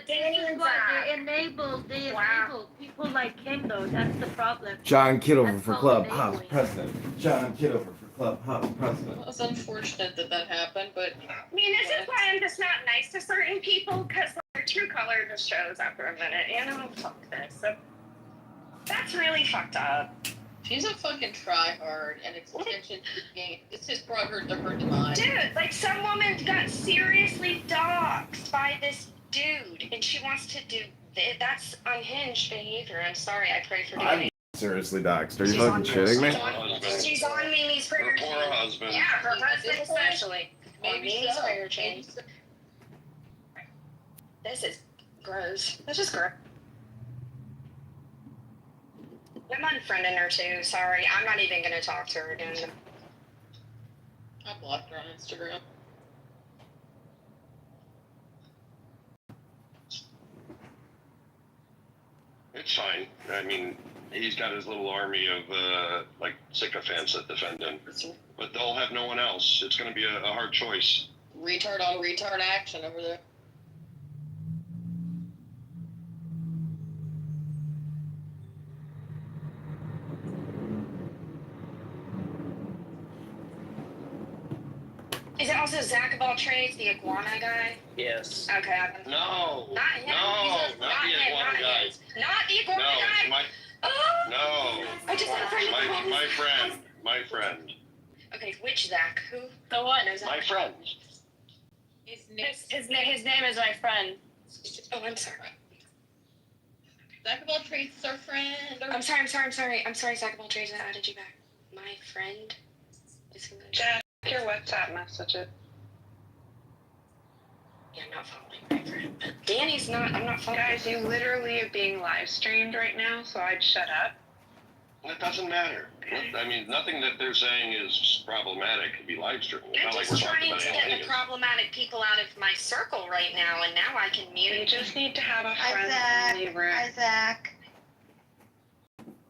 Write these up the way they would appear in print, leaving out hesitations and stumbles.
Danny and Zach. They enable people like him, though. That's the problem. John Kitover for Clubhouse president. John Kitover for Clubhouse president. Well, it's unfortunate that happened, but... I mean, this is why I'm just not nice to certain people, because their true color just shows after a minute. You know, fuck this. So, that's really fucked up. She's a fucking tryhard, and it's attention to the game. This has brought her to her demise. Dude, like, some woman got seriously doxxed by this dude, and she wants to do... That's unhinged behavior. I'm sorry, I pray for Danny. Seriously, Docs. Are you fucking shitting me? She's on Mimi's prayer chain. Her poor husband. Yeah, her husband especially. Maybe so. Prayer chain. This is gross. This is gross. I'm unfriending her too. Sorry, I'm not even gonna talk to her again. I blocked her on Instagram. It's fine. I mean, he's got his little army of like sycophants that defend him, but they'll have no one else. It's going to be a hard choice. Retard on retard action over there. Is it also Zach of all trades, the iguana guy? Yes. Okay. No. Not him. No, not the iguana guy. Not the iguana guy. No, no. I just had a friend. My friend. Okay, which Zach? Who? The what? No, Zach. My friend. His name is my friend. Oh, I'm sorry. Zach of all trades is our friend. I'm sorry, Zach of all trades. I added you back. My friend is who? Check your WhatsApp message. Yeah, I'm not following my friend. Danny's not. I'm not following. Guys, you literally are being live streamed right now, so I'd shut up. It doesn't matter. I mean, nothing that they're saying is problematic to be live streamed. It's I'm not like just we're talking trying about to get the aliens. problematic people out of my circle right now, and now I can mute. You just need to have a friend in the room. Hi, Zach.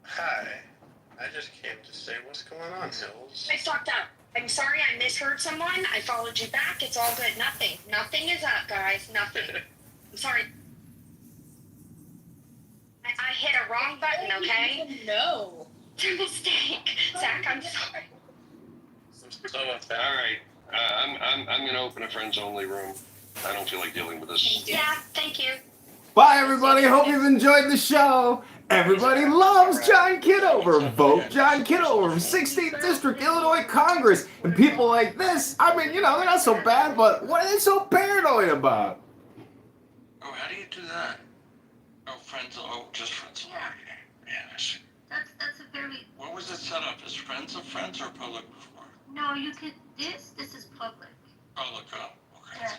Hi. I just came to say what's going on, Hills. I fucked up. I'm sorry I misheard someone. I followed you back. It's all good. Nothing. Nothing is up, guys. Nothing. I'm sorry. I hit a wrong button, okay? No. It's a mistake. Zach, I'm sorry. So with that, All right. I'm going to open a friends only room. I don't feel like dealing with this. Yeah, thank you. Bye, everybody. Hope you've enjoyed the show. Everybody loves John Kitover. Vote John Kitover, 16th District, Illinois Congress. And people like this, I mean, you know, they're not so bad, but what are they so paranoid about? oh, how do you do that? Oh, friends, just friends. Yeah. Yeah, I see. That's a very, What was it set up? Is friends of friends or public before? no, you could, this is public. Public, oh, okay. Yeah,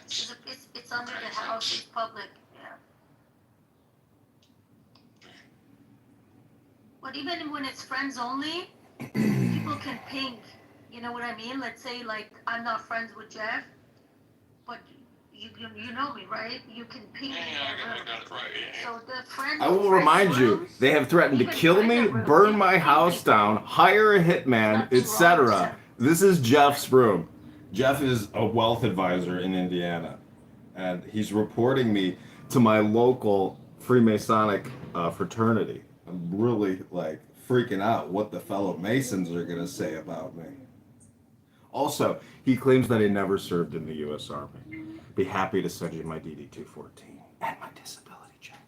it's under the house, it's public, yeah. But even when it's friends only, people can ping, you know what I mean? Let's say, like, I'm not friends with Jeff, but you know me, right? You can ping me. Yeah, I got it right, yeah. So the friends. I will remind you, they have threatened to kill me, burn my house down, hire a hitman, etc. This is Jeff's room. Jeff is a wealth advisor in Indiana, and he's reporting me to my local Freemasonic fraternity. I'm really, like, freaking out what the fellow Masons are going to say about me. Also, he claims that he never served in the U.S. Army. Be happy to send you my DD-214 and my disability check.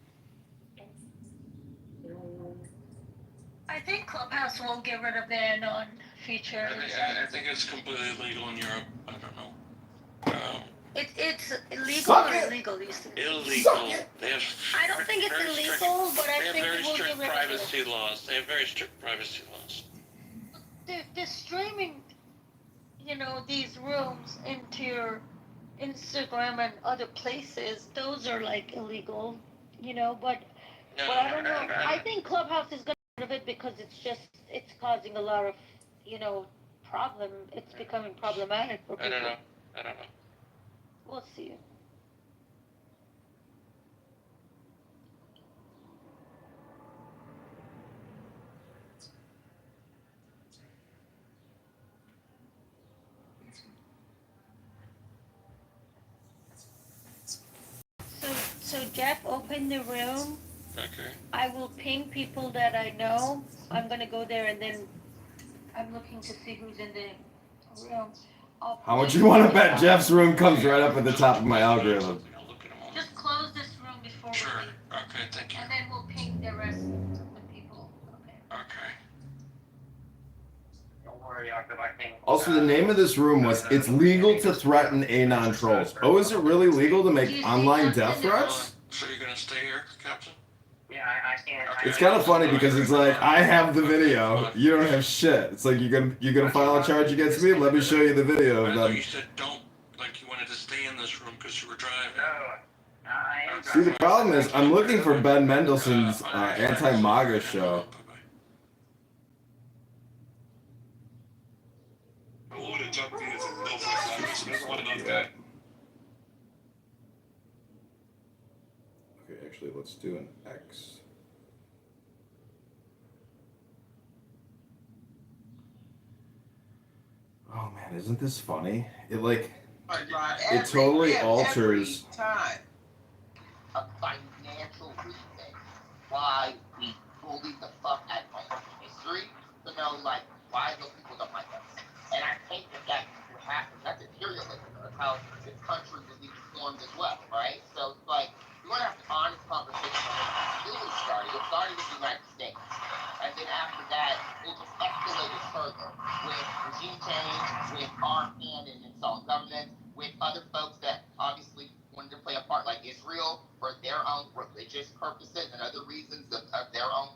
I think Clubhouse won't get rid of ban on features. I think it's completely legal in Europe. I don't know. It's illegal Suck or it. illegal these days? Illegal. They have I don't think it's very strict- illegal, but I They have think very we'll strict get rid of it. privacy laws. They have very strict privacy laws. The streaming, you know, these rooms into your Instagram and other places, those are like illegal, you know, but I don't know. I think Clubhouse is gonna get rid of it because it's causing a lot of, you know, problem. It's becoming problematic for people. I don't know. We'll see. So Jeff, open the room. Okay. I will ping people that I know. I'm gonna go there and then I'm looking to see who's in the room. How much you want to bet Jeff's room comes right up at the top of my algorithm? I'll look in a moment. Just close this room before Sure. we leave. Okay, thank you. And then we'll ping the rest of the people. Okay. Okay. Don't worry, I'll go back in. Also, the name of this room was "It's legal to threaten anon trolls." Oh, is it really legal to make online death threats? So you're gonna stay here, Captain? Yeah, I can't. It's kind of funny because it's like I have the video, you don't have shit. It's like you're gonna file a charge against me. Let me show you the video I of know them. you said don't, like you wanted to stay in this room because you were driving. No, I am. See, the problem is I'm looking for Ben Mendelsohn's anti-MAGA show. Okay, actually, let's do an X. Oh man, isn't this funny? It totally alters. A financial reason why we bully the fuck out of history to know like why those people don't like us. And I think that what happened, that's imperialism, that's how this country was even formed as well, right? So it's like we want to have an honest conversation on how it really started. It started with the United States. And then after that, it just escalated further with regime change, with our hand in installed governments, with other folks that obviously wanted to play a part like Israel for their own religious purposes and other reasons of their own,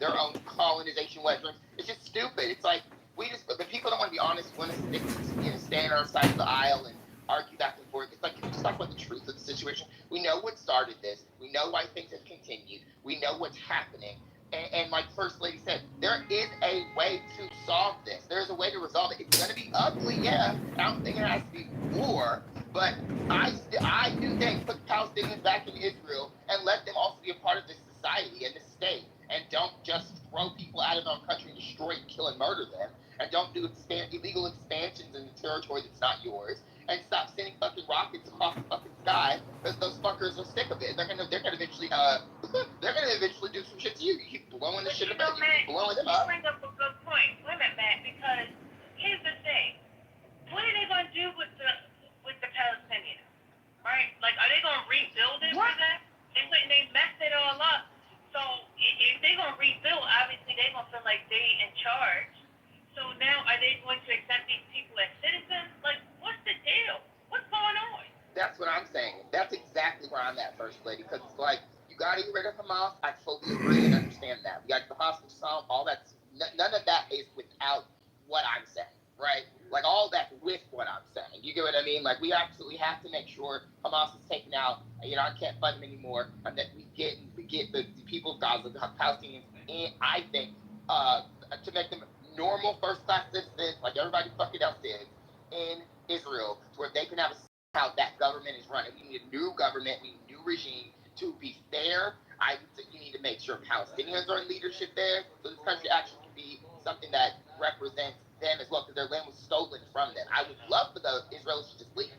their own colonization weapons. It's just stupid. It's like the people don't want to be honest. Want to stand on our side of the aisle and argue back and forth. It's like, can we just talk about the truth of the situation? We know what started this. We know why things have continued. We know what's happening. And like First Lady said, there is a way to solve this. There's a way to resolve it. It's going to be ugly, yeah. I don't think it has to be war, but I do think put the Palestinians back in Israel and let them also be a part of this society and this state. And don't just throw people out of their own country and destroy and kill and murder them. And don't do illegal expansions in the territory that's not yours. And stop sending fucking rockets across the fucking sky because those fuckers are sick of it. They're gonna eventually do some shit to you. You keep blowing the shit up, you keep blowing them up. You bring up a good point. Wait a minute, Matt, because here's the thing. What are they gonna do with the Palestinians? Right? Like, are they gonna rebuild it for them? They messed it all up. So if they're gonna rebuild, obviously they're gonna feel like they in charge. So now are they going to accept these people as citizens? Like, what's the deal? What's going on? That's what I'm saying. That's exactly where I'm at, First Lady, because it's like, you gotta get rid of Hamas. I fully agree and understand that. We got the hostage solved, all that. None of that is without what I'm saying, right? Like, all that with what I'm saying. You get what I mean? Like, we absolutely have to make sure Hamas is taken out. I can't fund them anymore, and that we get the people of Gaza, the Palestinians, and I think to make them normal first-class citizens, like everybody fucking else is, in Israel, to where they can have how that government is running. We need a new government, we need a new regime to be fair. I think you need to make sure Palestinians are in leadership there, so this country actually can be something that represents them as well, because their land was stolen from them. I would love for the Israelis to just leave,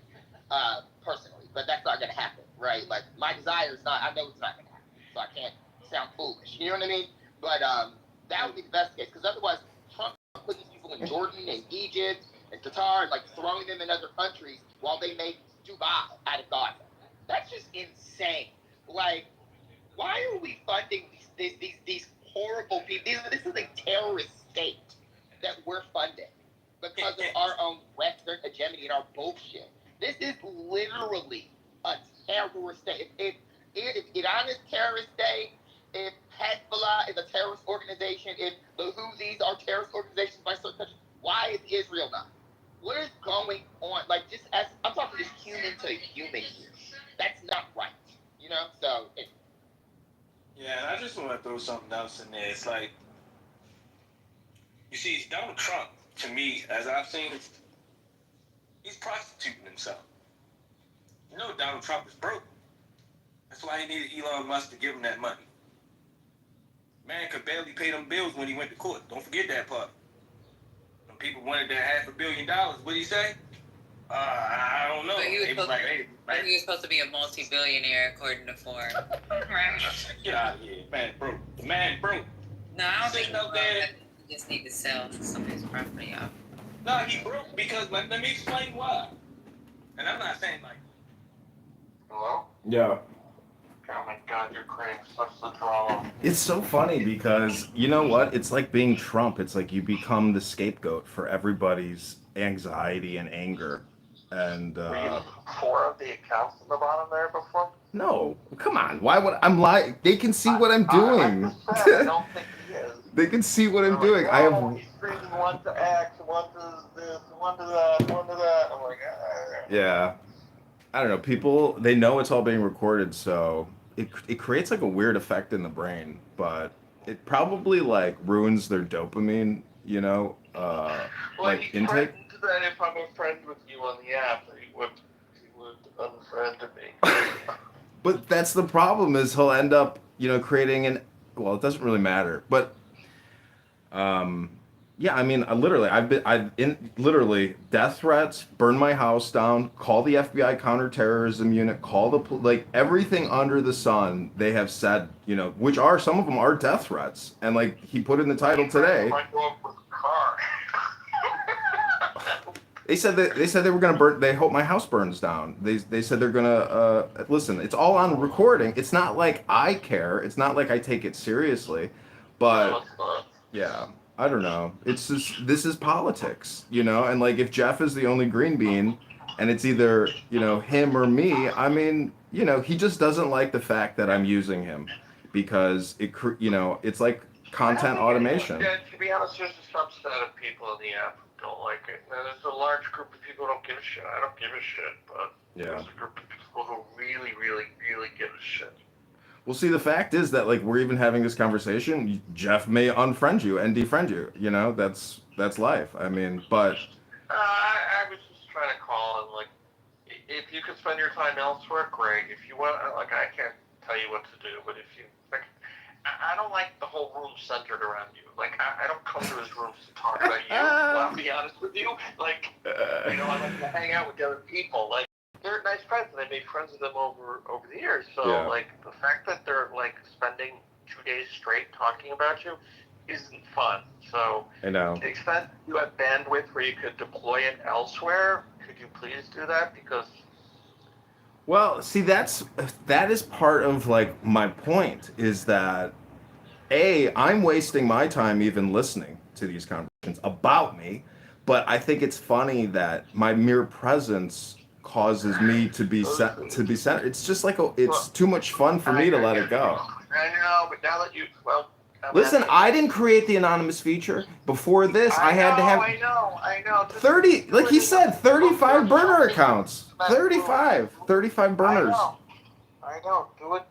personally, but that's not going to happen, right? Like, my desire is not, I know it's not going to happen, so I can't sound foolish, you know what I mean? But that would be the best case, because otherwise, Trump put these people in Jordan and Egypt and Qatar, and like throwing them in other countries while they make Dubai out of Gaza. That's just insane. Like, why are we funding these horrible people? This is a terrorist state that we're funding because of our own Western hegemony and our bullshit. This is literally a terrorist state. If Iran is a terrorist state, if Hezbollah is a terrorist organization, if the Houthis are terrorist organizations by certain countries, why is Israel not? What is going on? Like, just as I'm talking just human to human here. That's not right, So. Yeah, and I just want to throw something else in there. It's like, you see, Donald Trump, to me, as I've seen, he's prostituting himself. Donald Trump is broke. That's why he needed Elon Musk to give him that money. Man could barely pay them bills when he went to court. Don't forget that part. When people wanted that $500 million, what did he say? I don't know. So he was They was like, hey, He was supposed to be a multi-billionaire according to Forbes. Right. Get out of here, man, broke. The man broke. No, I don't think Sitting up there. you just need to sell some of his property off. No, he broke because let me explain why. And I'm not saying like. Hello? Yeah. Oh my God, you're creating such the drama. It's so funny because you know what? It's like being Trump. It's like you become the scapegoat for everybody's anxiety and anger. And Were you 4 of the accounts at the bottom there before? no, come on. Why would I'm lying? They can see what I'm doing. I just said, I don't think he is. They can see what I'm They're doing. like, I oh, have he's streaming one to X, one to this, one to that, one to that. I'm like, yeah. I don't know. People they know it's all being recorded, so it creates like a weird effect in the brain, but it probably like ruins their dopamine, you know, well, like he intake. threatened that if I'm a friend with you on the app, that he would unfriend me. But that's the problem is he'll end up, you know, creating an well, it doesn't really matter. But yeah, I mean, I've in literally death threats, burn my house down, call the FBI counterterrorism unit, call the like everything under the sun. They have said, you know, which are some of them are death threats, and like he put in the title today. Might go up with a car. They said they were gonna burn. They hope my house burns down. They said they're gonna listen. It's all on recording. It's not like I care. It's not like I take it seriously, but yeah. I don't know. It's just this is politics, you know. And like if Jeff is the only green bean, and it's either you know him or me. I mean, you know, he just doesn't like the fact that I'm using him because you know it's like content automation. Yeah, to be honest, there's a subset of people in the app who don't like it. Now, there's a large group of people who don't give a shit. I don't give a shit, but there's a group of people who really, really, really give a shit. Well, see, the fact is that like we're even having this conversation. Jeff may unfriend you and defriend you. You know, that's life. I mean, but I was just trying to call and like, if you could spend your time elsewhere, great. If you want, like, I can't tell you what to do, but if you like, I don't like the whole room centered around you. Like, I don't come to his rooms to talk about you. Well, I'll be honest with you. Like, you know, I like to hang out with the other people. Like, they're nice friends, and I made friends with them over the years. So, Yeah. like, the fact that they're like spending 2 days straight talking about you isn't fun. So, I know. to the extent you have bandwidth where you could deploy it elsewhere, could you please do that? Because well, see, that is part of like my point is that I'm wasting my time even listening to these conversations about me, but I think it's funny that my mere presence causes me to be sent. It's just like it's too much fun for me to let it go. I know, but now that you Listen, I didn't create the anonymous feature. Before this, I had to have I know. 30, like he said, 35 burner accounts. 35 burners. I know. Do it.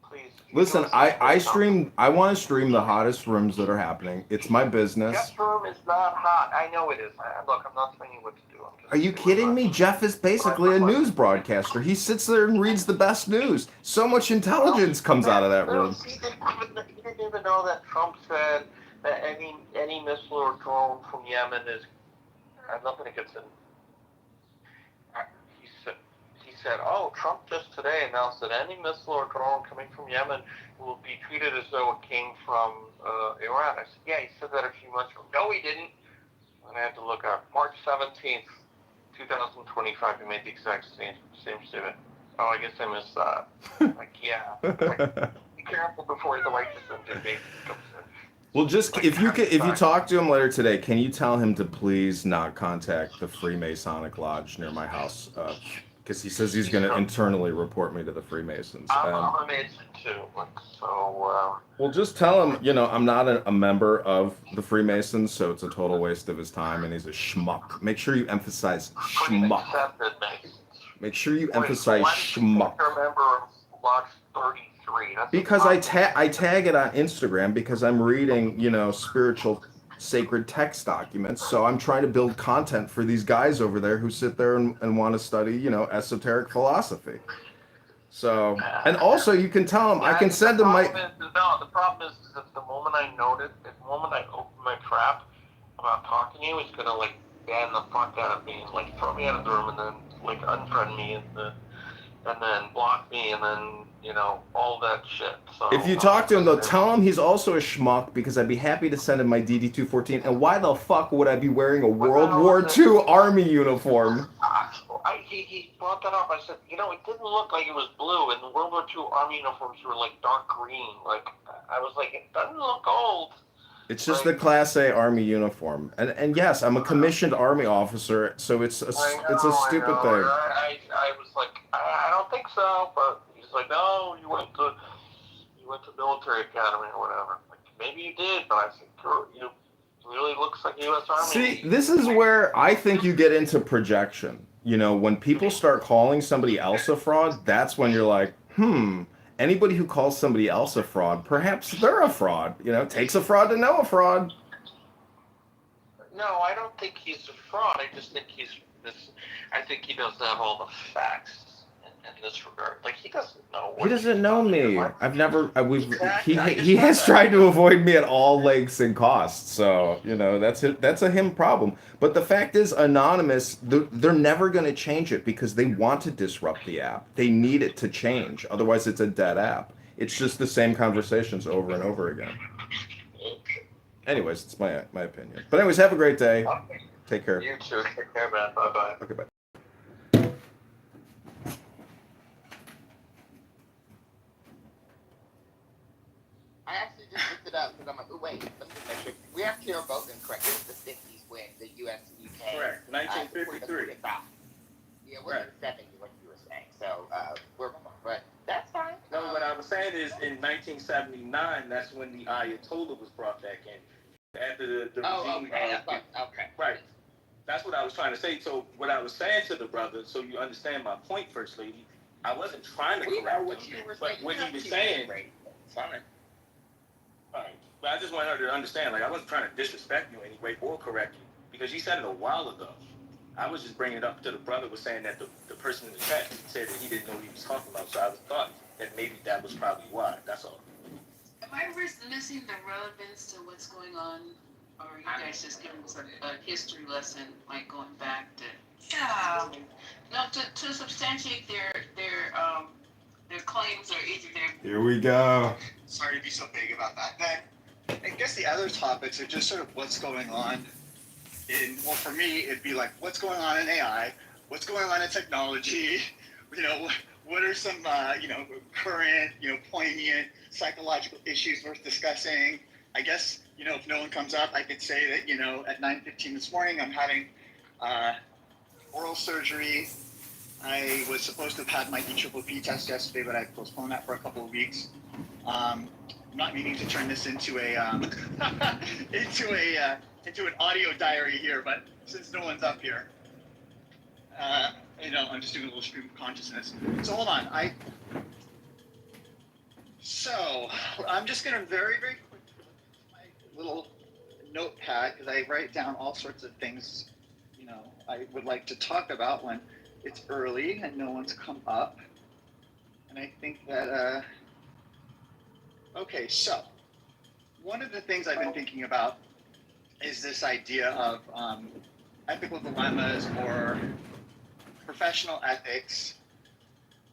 Please. Listen, I want to stream the hottest rooms that are happening. It's my business. Jeff's room is not hot. I know it is. Look, I'm not telling you what to do. Are you kidding me? Jeff is basically a news broadcaster. He sits there and reads the best news. So much intelligence comes out of that room. He didn't even know that Trump said that any missile or drone from Yemen is nothing against it. He said, oh, Trump just today announced that any missile or drone coming from Yemen will be treated as though it came from Iran. I said, yeah, he said that a few months ago. No, he didn't. And I had to look up. March 17th, 2025, he made the exact same statement. Oh, I guess I missed that. Like, yeah. Like, be careful before the White Disintegration comes in. Well, just if you talk to him later today, can you tell him to please not contact the Freemasonic Lodge near my house? Because he says he's going to internally report me to the Freemasons. I'm a Mason too, so. Well, just tell him, you know, I'm not a member of the Freemasons, so it's a total waste of his time, and he's a schmuck. Make sure you emphasize schmuck. Make sure you emphasize schmuck. You're a member of Lodge 33. Because I tag it on Instagram because I'm reading, you know, spiritual sacred text documents. So I'm trying to build content for these guys over there who sit there and want to study, you know, esoteric philosophy. So, and also you can tell them, I can send them my... The problem is that the moment I open my trap about talking to you, it's going to like ban the fuck out of me, like throw me out of the room, and then like unfriend me, and then block me, and then all that shit. So If you talk to him though, tell him he's also a schmuck because I'd be happy to send him my DD-214. And why the fuck would I be wearing a World War II Army uniform? He brought that up. I said, it didn't look like it was blue, and the World War II Army uniforms were like dark green. Like I was like, it doesn't look old. It's just the Class A Army uniform, and yes, I'm a commissioned Army officer, so it's a stupid thing. I was like, I don't think so, but he's like, no, you went to military academy or whatever. Like maybe you did, but I said, you really looks like U.S. Army. See, this is where I think you get into projection. When people start calling somebody else a fraud, that's when you're like, anybody who calls somebody else a fraud, perhaps they're a fraud. Takes a fraud to know a fraud. No, I don't think he's a fraud. I just think I think he doesn't have all the facts in this regard. Like he doesn't know. He doesn't know me. I've never. He has tried to avoid me at all lengths and costs. So that's a him problem. But the fact is, Anonymous, they're never going to change it because they want to disrupt the app. They need it to change. Otherwise, it's a dead app. It's just the same conversations over and over again. Anyways, it's my opinion. But anyways, have a great day. Take care. You too. Take care, man. Bye bye. Okay, bye. I actually just looked it up because I'm like, oh wait, let's just make sure. We have to vote in correct. It was the 50s when the U.S. and UK. Correct. 1953. Yeah, we're in the 70s, what you were saying. So we're wrong, but that's fine. No, what I was saying is in 1979, that's when the Ayatollah was brought back in. After the regime. Okay. Right. That's what I was trying to say. So what I was saying to the brother, so you understand my point, First Lady, I wasn't trying to correct him, but what he was saying. Fine. Right. But I just want her to understand, like, I wasn't trying to disrespect you in any way or correct you, because he said it a while ago. I was just bringing it up to the brother was saying that the person in the chat said that he didn't know what he was talking about, so I thought that maybe that was probably why. That's all. Am I missing the relevance to what's going on, or are you guys just giving us a history lesson, like going back to? Yeah. No, to substantiate their claims or either their. Here we go. Sorry to be so big about that. I guess the other topics are just sort of what's going on. Well, for me, it'd be like what's going on in AI, what's going on in technology. What are some current, poignant psychological issues worth discussing? I guess if no one comes up, I could say that at 9:15 this morning I'm having oral surgery. I was supposed to have had my EPPP test yesterday, but I postponed that for a couple of weeks. I'm not meaning to turn this into a into an audio diary here, but since no one's up here, I'm just doing a little stream of consciousness. So hold on, I'm just gonna very, very quickly my little notepad because I write down all sorts of things, I would like to talk about when it's early and no one's come up. And I think that, okay, so one of the things I've been thinking about is this idea of ethical dilemmas or professional ethics.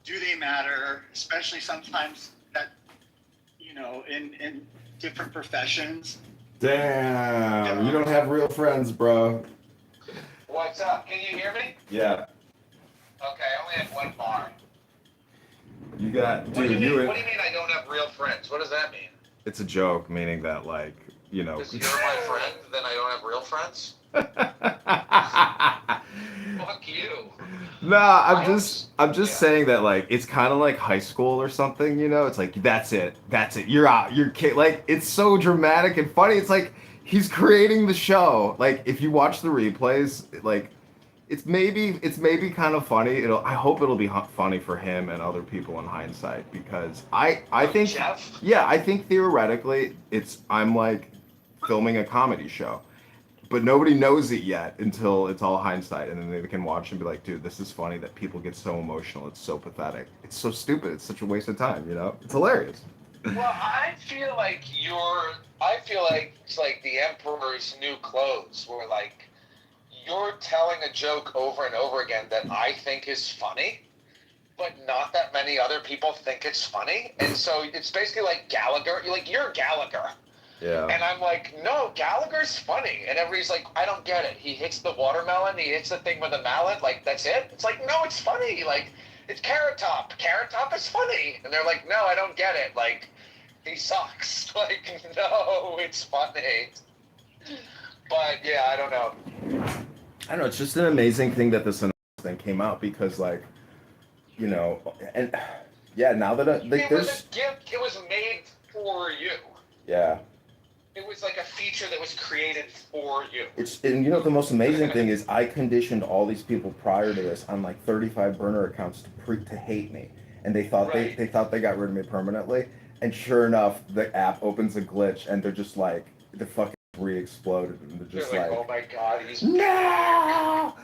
Do they matter, especially sometimes that, in different professions? Damn, you don't have real friends, bro. What's up? Can you hear me? Yeah. Okay, I only have one bar. You got, dude, What do you mean I don't have real friends? What does that mean? It's a joke, meaning that, like, If you're my friend, then I don't have real friends? Fuck you. Nah, I'm just saying that, like, it's kind of like high school or something, It's like, that's it, you're out, you're like, it's so dramatic and funny. It's like he's creating the show. Like, if you watch the replays, like, it's maybe kind of funny. I hope it'll be funny for him and other people in hindsight, because I think Jeff? Yeah, I think theoretically I'm like filming a comedy show, but nobody knows it yet until it's all hindsight, and then they can watch and be like, dude, this is funny that people get so emotional. It's so pathetic. It's so stupid. It's such a waste of time. It's hilarious. Well, I feel like it's like the emperor's new clothes, where like you're telling a joke over and over again that I think is funny, but not that many other people think it's funny. And so it's basically like Gallagher. You're Gallagher. Yeah. And I'm like, no, Gallagher's funny. And everybody's like, I don't get it. He hits the watermelon. He hits the thing with a mallet. Like, that's it? It's like, no, it's funny. Like, it's Carrot Top. Carrot Top is funny. And they're like, no, I don't get it. Like, he sucks. Like, no, it's funny. But, yeah, I don't know. I don't know. It's just an amazing thing that this thing came out because, like, you know, and yeah, now that it was a gift. It was made for you. Yeah. It was like a feature that was created for you. And you know, the most amazing thing is I conditioned all these people prior to this on like 35 burner accounts to hate me, and they thought they thought they got rid of me permanently. And sure enough, the app opens a glitch, and they're just like the fucking re-exploded, and they're just like, oh my god, he's no.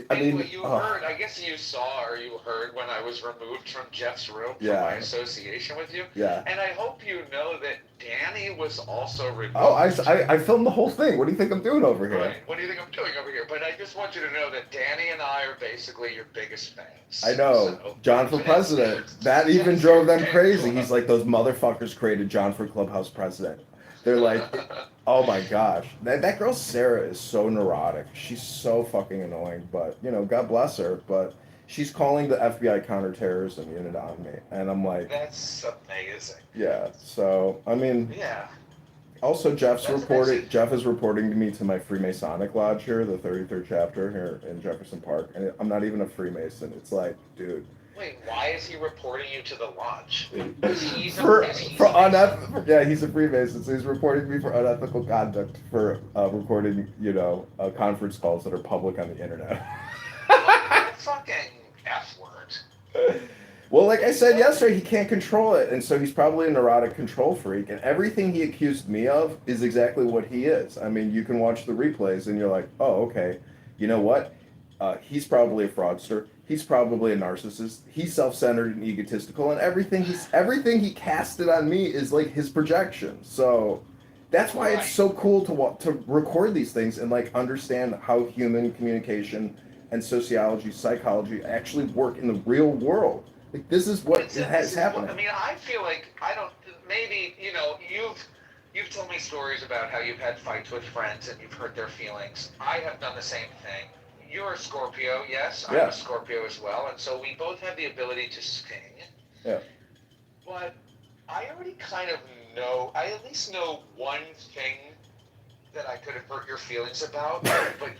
I mean, what you heard, I guess you saw or you heard when I was removed from Jeff's room for my association with you. Yeah. And I hope you know that Danny was also removed. Oh, I filmed the whole thing. What do you think I'm doing over here? Right. What do you think I'm doing over here? But I just want you to know that Danny and I are basically your biggest fans. I know. So, John for president. That even drove them crazy. He's like, those motherfuckers created John for Clubhouse president. They're like, oh my gosh. That girl Sarah is so neurotic. She's so fucking annoying. But, you know, God bless her. But she's calling the FBI counterterrorism unit on me. And I'm like... That's amazing. Yeah. So, I mean... Yeah. Also, Jeff is reporting to me to my Freemasonic lodge here, the 33rd chapter here in Jefferson Park. And I'm not even a Freemason. It's like, dude... Wait, why is he reporting you to the lodge? He's a Freemason, so he's reporting me for unethical conduct for recording, you know, conference calls that are public on the internet. Fucking F word. Well, like I said yesterday, he can't control it, and so he's probably a neurotic control freak, and everything he accused me of is exactly what he is. I mean, you can watch the replays, and you're like, oh, okay, you know what? He's probably a fraudster. He's probably a narcissist. He's self-centered and egotistical, and everything he casted on me is like his projection. So that's why it's so cool to record these things and like understand how human communication and sociology, psychology actually work in the real world. Like this is what has happened. I mean, I feel like maybe, you know, you've told me stories about how you've had fights with friends and you've hurt their feelings. I have done the same thing. You're a Scorpio, yes. I'm a Scorpio as well, and so we both have the ability to sting. Yeah. But I already kind of know, I at least know one thing that I could have hurt your feelings about, but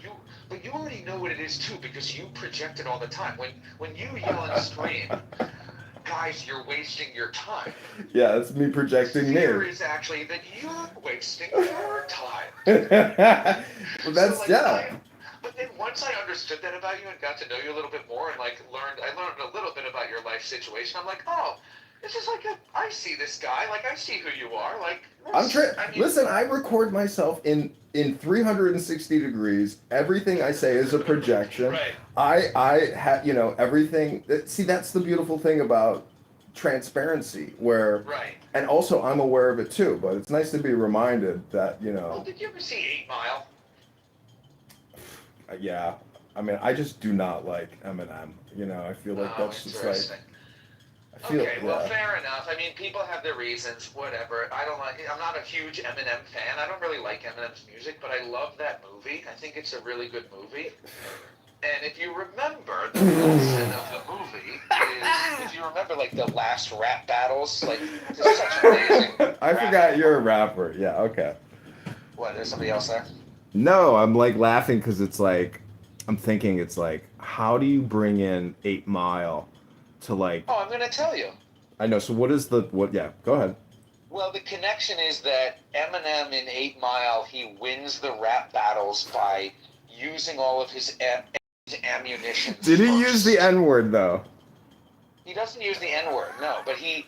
you already know what it is too, because you project it all the time. When you yell and scream, guys, you're wasting your time. Yeah, that's me projecting me. Fear is actually that you're wasting your time. Well, that's, But then once I understood that about you and got to know you a little bit more and I learned a little bit about your life situation, I'm like, oh, this is like I see this guy, like I see who you are, like. Listen, I record myself in 360 degrees. Everything I say is a projection. Right. I have, you know, everything. See, that's the beautiful thing about transparency, where. Right. And also, I'm aware of it too. But it's nice to be reminded that, you know. Well, did you ever see 8 Mile? Yeah, I mean, I just do not like Eminem. You know, I feel like that's just like. Well, fair enough. I mean, people have their reasons. Whatever. I'm not a huge Eminem fan. I don't really like Eminem's music, but I love that movie. I think it's a really good movie. And if you remember, the lesson of the movie is, if you remember, like the last rap battles, like just such amazing. I forgot you're a rapper. Yeah. Okay. What? There's somebody else there? No, I'm like laughing because it's like, I'm thinking it's like, how do you bring in 8 Mile to like... Oh, I'm going to tell you. I know, so yeah, go ahead. Well, the connection is that Eminem in 8 Mile, he wins the rap battles by using all of his ammunition. Did he use the N-word though? He doesn't use the N-word, no, but he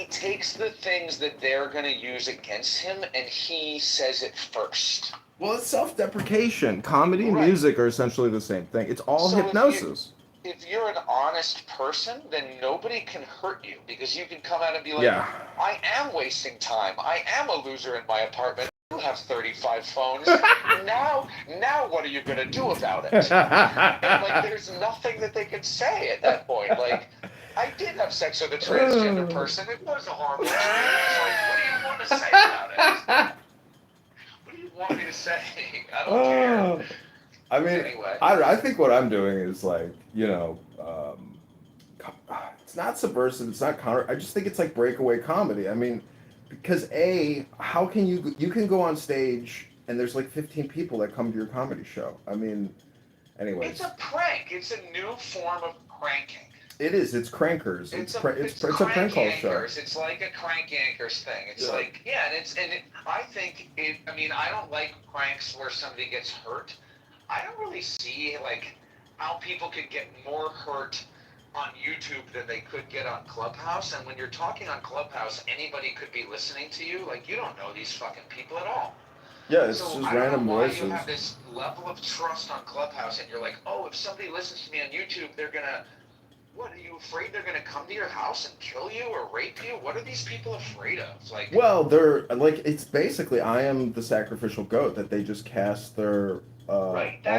takes the things that they're going to use against him and he says it first. Well, it's self-deprecation. Comedy and music are essentially the same thing. It's all hypnosis. If you're an honest person, then nobody can hurt you because you can come out and be like, I am wasting time. I am a loser in my apartment. have 35 phones. now what are you going to do about it? And, like, there's nothing that they can say at that point. Like, I did have sex with a transgender person. It was a horrible experience. Like, what do you want to say about it? What do you want me to say? I don't care. I mean, Anyway. I think what I'm doing is like, it's not subversive, it's not counter. I just think it's like breakaway comedy. I mean, because how can you can go on stage and there's like 15 people that come to your comedy show. I mean, anyways. It's a prank. It's a new form of pranking. It is. It's crankers. It's a prank call show. It's like a crank yankers thing. It's like, yeah, I think it. I mean, I don't like pranks where somebody gets hurt. I don't really see like how people could get more hurt on YouTube than they could get on Clubhouse. And when you're talking on Clubhouse, anybody could be listening to you. Like, you don't know these fucking people at all. Yeah, it's just random voices. You have this level of trust on Clubhouse, and you're like, oh, if somebody listens to me on YouTube, they're gonna. What, are you afraid they're going to come to your house and kill you or rape you? What are these people afraid of? Like, well, they're like, it's basically I am the sacrificial goat that they just cast their all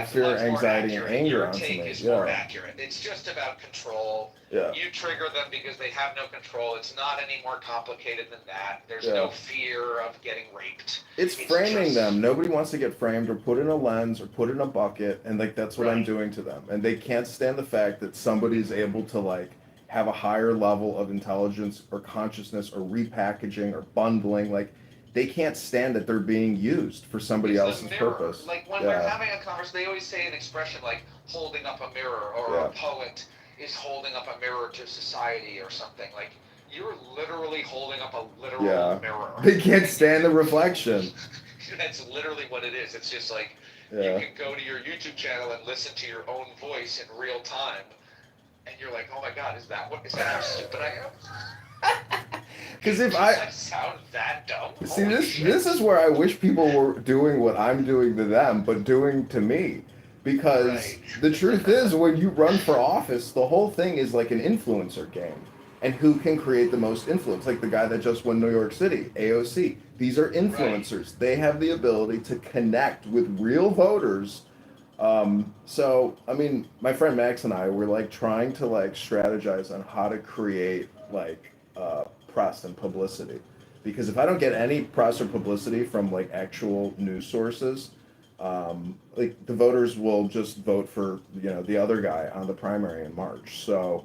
fear, anxiety, and anger onto me. Your take is more accurate. It's just about control. Yeah. You trigger them because they have no control. It's not any more complicated than that. There's no fear of getting raped. It's framing them. Nobody wants to get framed or put in a lens or put in a bucket, and like that's what I'm doing to them. And they can't stand the fact that somebody's able to like have a higher level of intelligence or consciousness or repackaging or bundling. Like they can't stand that they're being used for somebody else's purpose. Like when we're having a conversation, they always say an expression like holding up a mirror, or a poet is holding up a mirror to society or something. Like, you're literally holding up a literal mirror. They can't stand the reflection. That's literally what it is. It's just like, you can go to your YouTube channel and listen to your own voice in real time, and you're like, oh my god, is that how stupid I am? Because if I sound that dumb. See, this is where I wish people were doing what I'm doing to them, but doing to me. Because the truth is, when you run for office, the whole thing is like an influencer game. And who can create the most influence? Like the guy that just won New York City, AOC. These are influencers. They have the ability to connect with real voters. So, I mean, my friend Max and I were like trying to like strategize on how to create like press and publicity. Because if I don't get any press or publicity from like actual news sources, like the voters will just vote for the other guy on the primary in March. So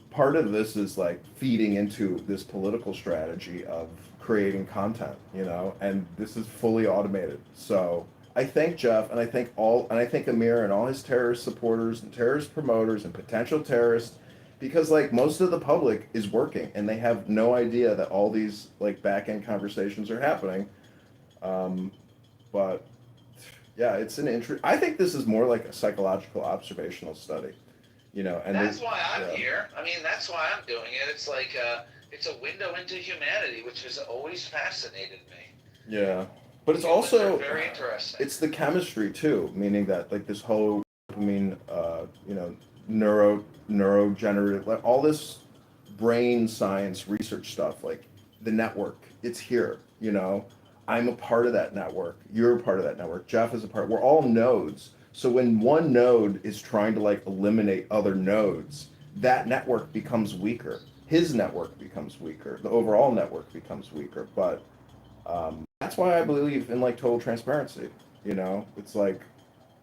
part of this is like feeding into this political strategy of creating content, and this is fully automated. So I thank Jeff, and I thank Amir and all his terrorist supporters and terrorist promoters and potential terrorists, because like most of the public is working and they have no idea that all these like back end conversations are happening. But yeah, it's an I think this is more like a psychological observational study, and that's why I'm here. I mean, that's why I'm doing it. It's like it's a window into humanity, which has always fascinated me. Yeah, but it's also very interesting. It's the chemistry too, meaning that like this whole neurogenerative, like all this brain science research stuff, like the network, it's here. I'm a part of that network. You're a part of that network. Jeff is a part. We're all nodes. So when one node is trying to like eliminate other nodes, that network becomes weaker. His network becomes weaker. The overall network becomes weaker. But that's why I believe in like total transparency. It's like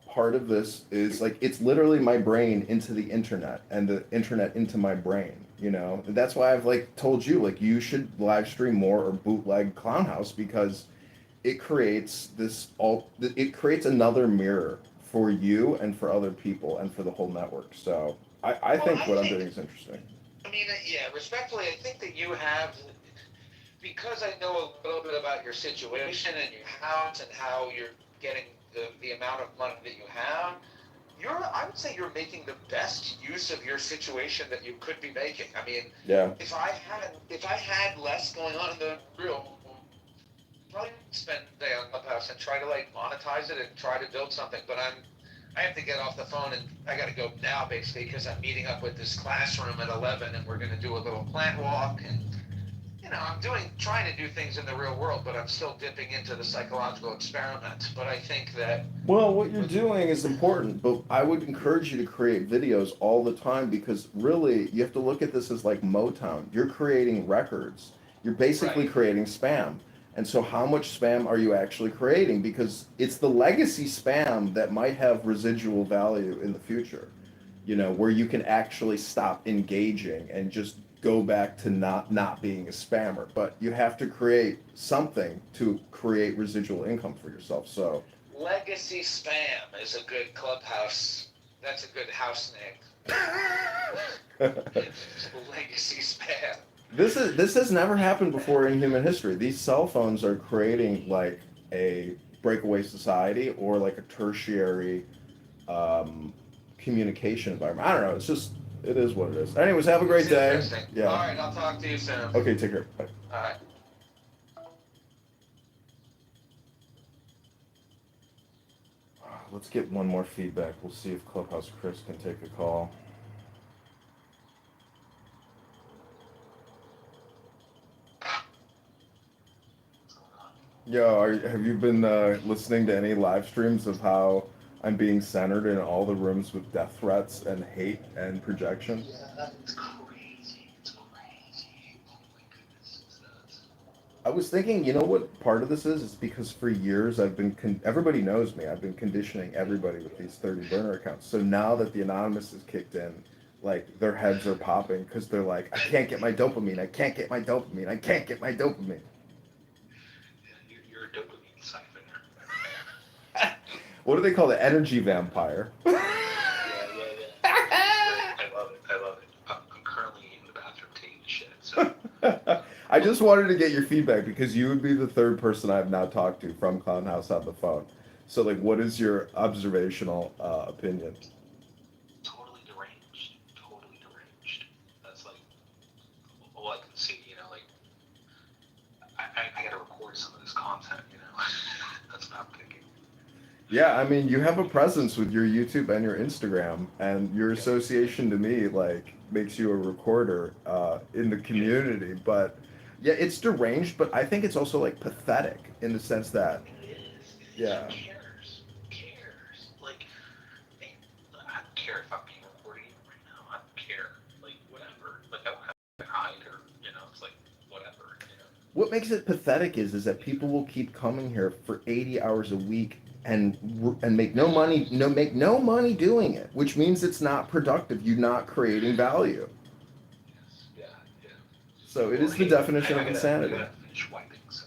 part of this is like it's literally my brain into the internet and the internet into my brain. That's why I've like told you like you should live stream more or bootleg Clownhouse, because it creates another mirror for you and for other people and for the whole network. So I think what I'm doing is interesting. I mean, respectfully, I think that you have, because I know a little bit about your situation and your house and how you're getting the amount of money that you have, I would say you're making the best use of your situation that you could be making. I mean, if I had less going on in the real, probably spend the day on Clubhouse and try to like monetize it and try to build something. But I have to get off the phone and I got to go now basically because I'm meeting up with this classroom at 11 and we're going to do a little plant walk, and I'm trying to do things in the real world, but I'm still dipping into the psychological experiment. But I think that. Well, what you're doing is important, but I would encourage you to create videos all the time because really you have to look at this as like Motown. You're creating records. You're basically creating spam. And so how much spam are you actually creating? Because it's the legacy spam that might have residual value in the future, where you can actually stop engaging and just go back to not being a spammer. But you have to create something to create residual income for yourself. So Legacy spam is a good clubhouse. That's a good house name. Legacy spam. This has never happened before in human history. These cell phones are creating like a breakaway society or like a tertiary communication environment. I don't know. It is what it is. Anyways, have a great day. Yeah. All right, I'll talk to you soon. Okay, take care. Bye. All right. Let's get one more feedback. We'll see if Clubhouse Chris can take a call. Yo, have you been listening to any live streams of how I'm being centered in all the rooms with death threats and hate and projection? Yeah, it's crazy. It's crazy. Oh my goodness, it's nuts. I was thinking, you know what part of this is? It's because for years I've been, everybody knows me. I've been conditioning everybody with these 30 burner accounts. So now that the anonymous is kicked in, like their heads are popping because they're like, I can't get my dopamine. I can't get my dopamine. I can't get my dopamine. You're a dopamine siphoner. What do they call the energy vampire? Yeah. I love it. I'm currently in the bathroom taking a shit. So. I just wanted to get your feedback because you would be the third person I've now talked to from Clown House on the phone. So, like, what is your observational opinion? Totally deranged. That's like all I can see. Like I gotta record some of this content. That's what I'm thinking. Yeah, I mean, you have a presence with your YouTube and your Instagram, and your association to me, like, makes you a recorder in the community. But yeah, it's deranged, but I think it's also like pathetic in the sense that, yeah. Who cares? Like, I don't care if I'm being recorded right now. I don't care. Like, whatever. Like, I don't have to hide or, it's like, whatever. What makes it pathetic is that people will keep coming here for 80 hours a week and make no money doing it, which means it's not productive. You're not creating value. Yeah. So it is the definition of insanity. I gotta finish wiping, so.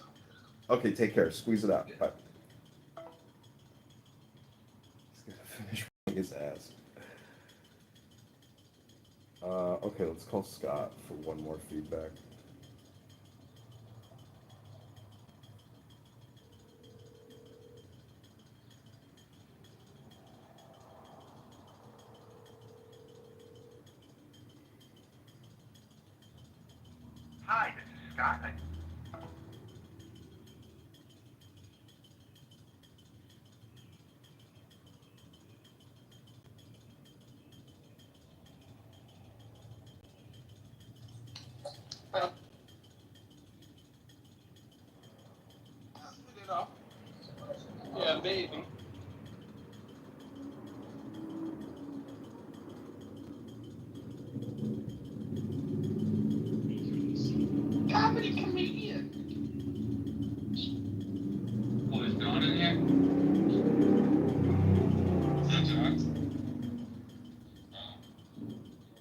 Okay, take care. Squeeze it out. Bye. He's gonna finish wiping his ass. Okay, let's call Scott for one more feedback. Hi, this is Scott. Yeah, maybe. Comedy comedian. What is going in here? Is that John's?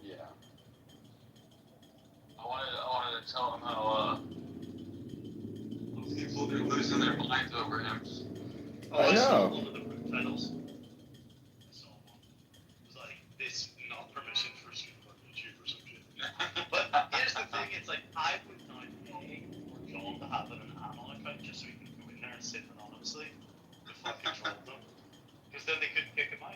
Yeah. I wanted to tell him how People are losing their minds over him. I know. One of the titles. So it was like this not permission for YouTube or some shit. But here's the thing, it's like I would not pay for John to have an anonymous account just so he can go in there and sit anonymously to fucking troll them. Because then they couldn't kick him out.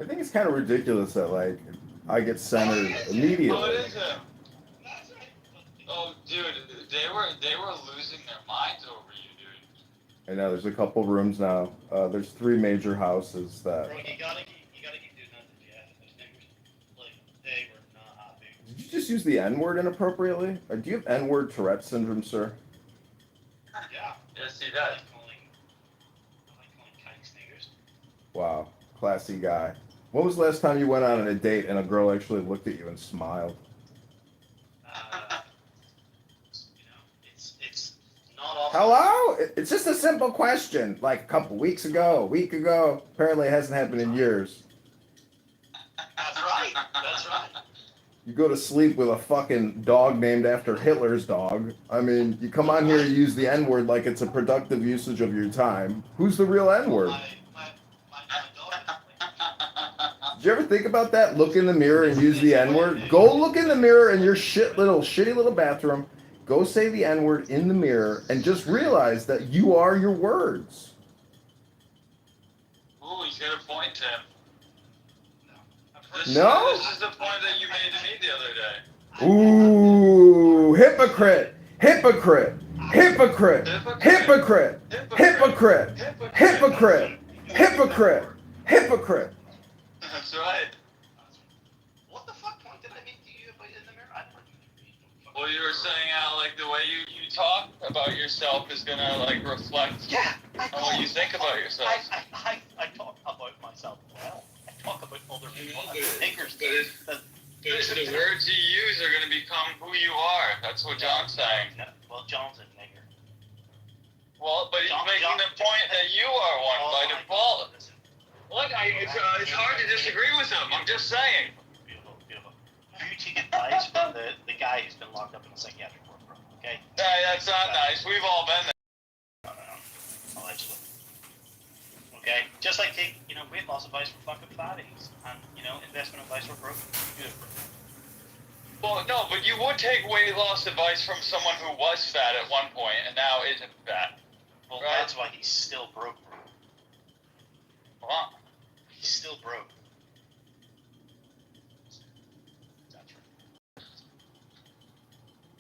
I think it's kind of ridiculous that like I get centered immediately. What is it? Oh, dude, they were losing their minds over you, dude. I know there's a couple rooms now. There's 3 major houses that. Bro, you gotta keep doing that to Jeff and those neighbors. Like, they were not happy. Did you you just use the N-word inappropriately? Or do you have N-word Tourette syndrome, sir? Yeah. Yes, he I does. like calling kikes niggers. Wow, classy guy. When was the last time you went on a date and a girl actually looked at you and smiled? It's not often. Hello? It's just a simple question. Like a couple weeks ago, a week ago. Apparently it hasn't happened in years. That's right. That's right. You go to sleep with a fucking dog named after Hitler's dog. I mean, you come on here and use the N-word like it's a productive usage of your time. Who's the real N-word? Did you ever think about that? Look in the mirror and use the N-word? Go look in the mirror in your shitty little bathroom. Go say the N-word in the mirror and just realize that you are your words. Ooh, he's got a point, Tim. No? This is the point that you made to me the other day. Ooh, hypocrite, hypocrite, hypocrite, hypocrite, hypocrite, hypocrite, hypocrite, hypocrite. That's right. What the fuck point did I make to you in the mirror? I don't know. Well, you were saying how like the way you talk about yourself is gonna like reflect on what you think about yourself. I talk about myself well. I talk about other people and niggers. But the words you use are gonna become who you are. That's what John's saying. No, well, John's a nigger. Well, but he's making the point that you are one by default. Look, it's hard to disagree with him. I'm just saying. Beautiful. You take advice from the guy who's been locked up in a psychiatric ward, bro. Okay? That's not nice. We've all been there. Allegedly. Okay? Just like take, weight loss advice from fucking fatties. And, investment advice for broke. Good. Well, no, but you would take weight loss advice from someone who was fat at one point and now isn't fat. Well, right? that's why he's still broke, bro. What? He's still broke. That's right.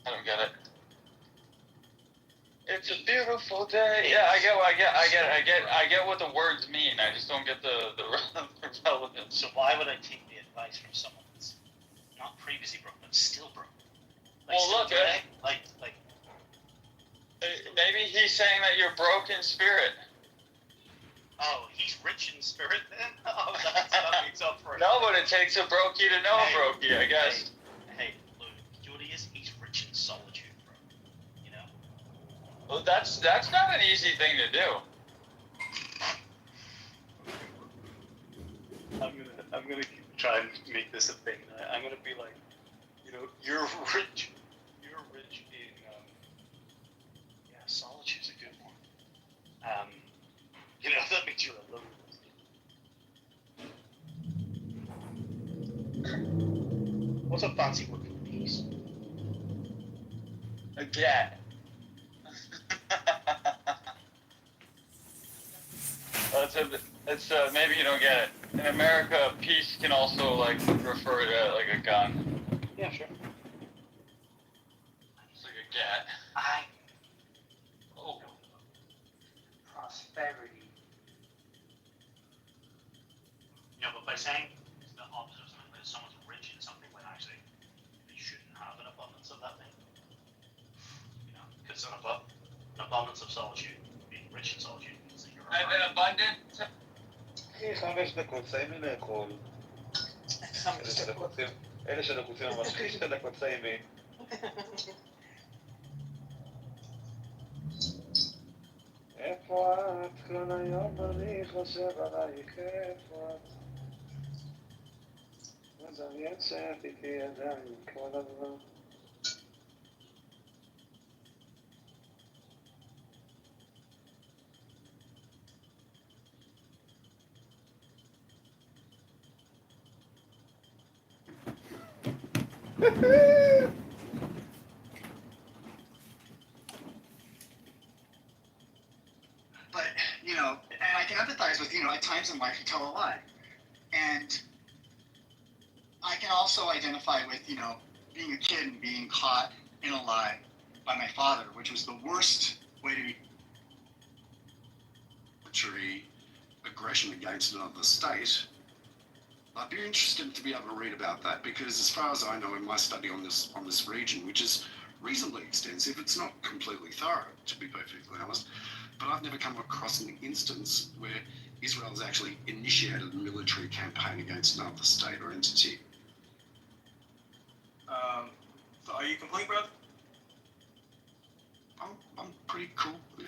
I don't get it. It's a beautiful day. Yeah, I get what the words mean. I just don't get the relevance. So why would I take the advice from someone that's not previously broke, but still broke? Well, look, maybe he's saying that you're broke in spirit. Oh, he's rich in spirit then? Oh, that makes up for it. No, but it takes a brokey to know a brokey, I guess. Hey, Luke, you know what he is? He's rich in solitude, bro. Well, that's not an easy thing to do. I'm gonna try and make this a thing. I'm gonna be like, you're rich. You're rich in solitude's a good one. That makes you a little. What's a fancy word for peace? A cat. It's maybe you don't get it. In America, peace can also refer to like a gun. Yeah, sure. It's like a cat. Oh. Prosperity. But by saying the opposite of something, that someone's rich in something when actually they shouldn't have an abundance of that thing. Because an abundance of solitude, being rich in solitude, means that you're An abundant. אלה שלקוצים ממש שתי דקות סיימי. איפה את? כל היום אני חושב עלייך, איפה את? מדמיין שאת איתי ידיים כל הזמן. But, and I can empathize with, at times in life you tell a lie. And I can also identify with, being a kid and being caught in a lie by my father, which was the worst way to be. Aggression against another state, I'd be interested to be able to read about that because, as far as I know, in my study on this region, which is reasonably extensive, it's not completely thorough, to be perfectly honest. But I've never come across an instance where Israel has actually initiated a military campaign against another state or entity. So are you complete, brother? I'm pretty cool, yeah.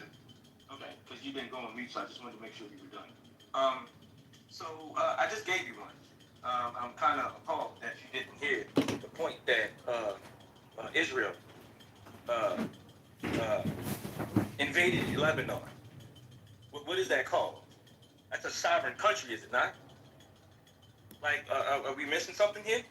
Okay, because you've been going mute, so I just wanted to make sure you were done. I just gave you one. I'm kind of appalled that you didn't hear the point that Israel invaded Lebanon. What is that called? That's a sovereign country, is it not? Like, are we missing something here?